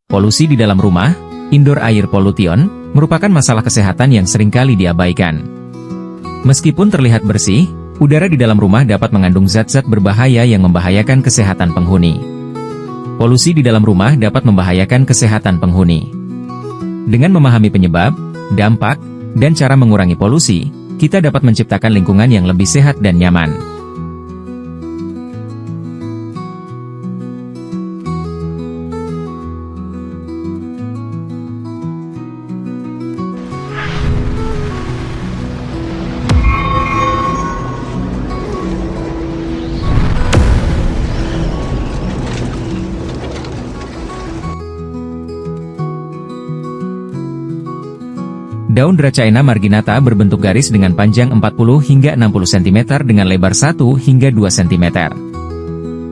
Polusi di dalam rumah, indoor air pollution, merupakan masalah kesehatan yang seringkali diabaikan. Meskipun terlihat bersih, udara di dalam rumah dapat mengandung zat-zat berbahaya yang membahayakan kesehatan penghuni. Polusi di dalam rumah dapat membahayakan kesehatan penghuni. Dengan memahami penyebab, dampak, dan cara mengurangi polusi, kita dapat menciptakan lingkungan yang lebih sehat dan nyaman. Daun Dracaena marginata berbentuk garis dengan panjang 40 hingga 60 cm dengan lebar 1 hingga 2 cm.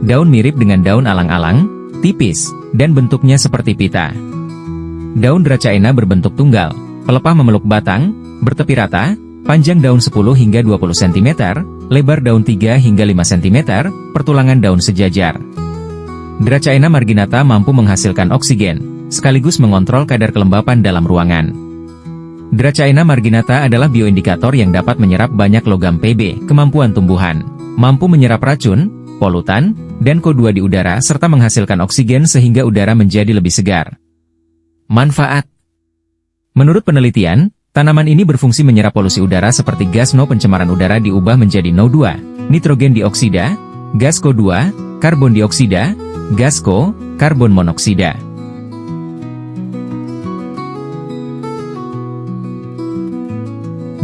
Daun mirip dengan daun alang-alang, tipis, dan bentuknya seperti pita. Daun Dracaena berbentuk tunggal, pelepah memeluk batang, bertepi rata, panjang daun 10 hingga 20 cm, lebar daun 3 hingga 5 cm, pertulangan daun sejajar. Dracaena marginata mampu menghasilkan oksigen, sekaligus mengontrol kadar kelembapan dalam ruangan. Dracaena marginata adalah bioindikator yang dapat menyerap banyak logam Pb, kemampuan tumbuhan, mampu menyerap racun, polutan, dan CO2 di udara serta menghasilkan oksigen sehingga udara menjadi lebih segar. Manfaat. Menurut penelitian, tanaman ini berfungsi menyerap polusi udara seperti gas NO pencemaran udara diubah menjadi NO2, nitrogen dioksida, gas CO2, karbon dioksida, gas CO, karbon monoksida.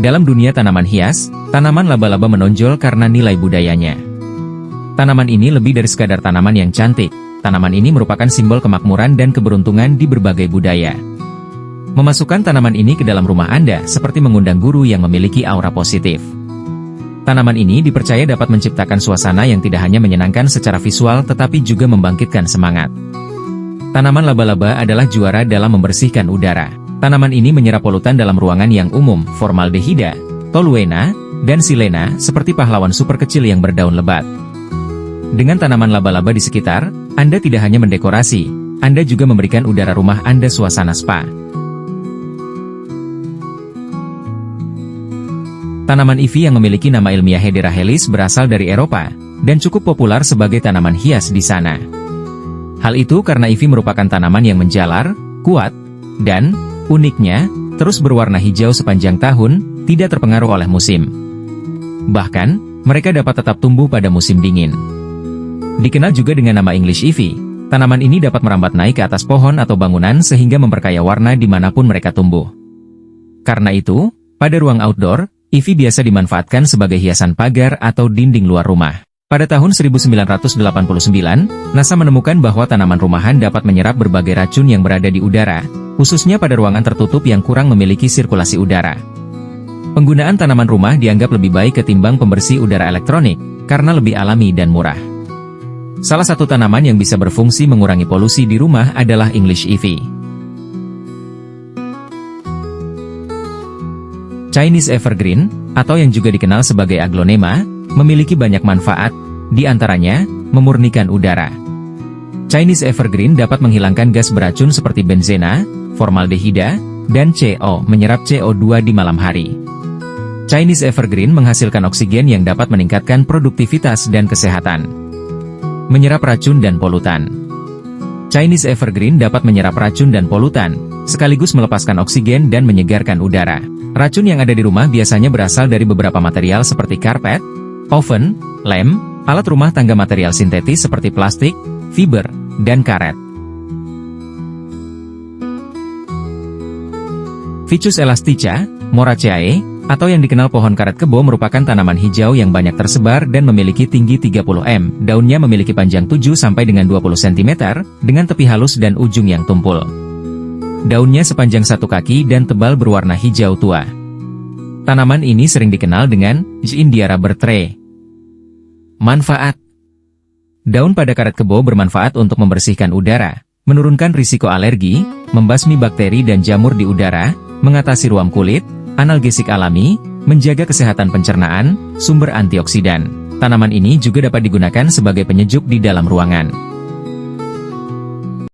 Dalam dunia tanaman hias, tanaman laba-laba menonjol karena nilai budayanya. Tanaman ini lebih dari sekadar tanaman yang cantik, tanaman ini merupakan simbol kemakmuran dan keberuntungan di berbagai budaya. Memasukkan tanaman ini ke dalam rumah Anda seperti mengundang guru yang memiliki aura positif. Tanaman ini dipercaya dapat menciptakan suasana yang tidak hanya menyenangkan secara visual tetapi juga membangkitkan semangat. Tanaman laba-laba adalah juara dalam membersihkan udara. Tanaman ini menyerap polutan dalam ruangan yang umum, formaldehida, toluena, dan silena, seperti pahlawan super kecil yang berdaun lebat. Dengan tanaman laba-laba di sekitar, Anda tidak hanya mendekorasi, Anda juga memberikan udara rumah Anda suasana spa. Tanaman ivy yang memiliki nama ilmiah Hedera helys berasal dari Eropa, dan cukup populer sebagai tanaman hias di sana. Hal itu karena ivy merupakan tanaman yang menjalar, kuat, dan uniknya, terus berwarna hijau sepanjang tahun, tidak terpengaruh oleh musim. Bahkan, mereka dapat tetap tumbuh pada musim dingin. Dikenal juga dengan nama English ivy, tanaman ini dapat merambat naik ke atas pohon atau bangunan sehingga memperkaya warna dimanapun mereka tumbuh. Karena itu, pada ruang outdoor, ivy biasa dimanfaatkan sebagai hiasan pagar atau dinding luar rumah. Pada tahun 1989, NASA menemukan bahwa tanaman rumahan dapat menyerap berbagai racun yang berada di udara, khususnya pada ruangan tertutup yang kurang memiliki sirkulasi udara. Penggunaan tanaman rumah dianggap lebih baik ketimbang pembersih udara elektronik, karena lebih alami dan murah. Salah satu tanaman yang bisa berfungsi mengurangi polusi di rumah adalah English ivy. Chinese evergreen, atau yang juga dikenal sebagai aglonema, memiliki banyak manfaat, di antaranya, memurnikan udara. Chinese evergreen dapat menghilangkan gas beracun seperti benzena, formaldehida, dan CO, menyerap CO2 di malam hari. Chinese evergreen menghasilkan oksigen yang dapat meningkatkan produktivitas dan kesehatan. Menyerap racun dan polutan. Chinese evergreen dapat menyerap racun dan polutan, sekaligus melepaskan oksigen dan menyegarkan udara. Racun yang ada di rumah biasanya berasal dari beberapa material seperti karpet, oven, lem, alat rumah tangga material sintetis seperti plastik, fiber, dan karet. Ficus elastica, Moraceae, atau yang dikenal pohon karet kebo merupakan tanaman hijau yang banyak tersebar dan memiliki tinggi 30 m. Daunnya memiliki panjang 7 sampai dengan 20 cm, dengan tepi halus dan ujung yang tumpul. Daunnya sepanjang 1 kaki dan tebal berwarna hijau tua. Tanaman ini sering dikenal dengan India rubber tree. Manfaat. Daun pada karet kebo bermanfaat untuk membersihkan udara, menurunkan risiko alergi, membasmi bakteri dan jamur di udara, mengatasi ruam kulit, analgesik alami, menjaga kesehatan pencernaan, sumber antioksidan. Tanaman ini juga dapat digunakan sebagai penyejuk di dalam ruangan.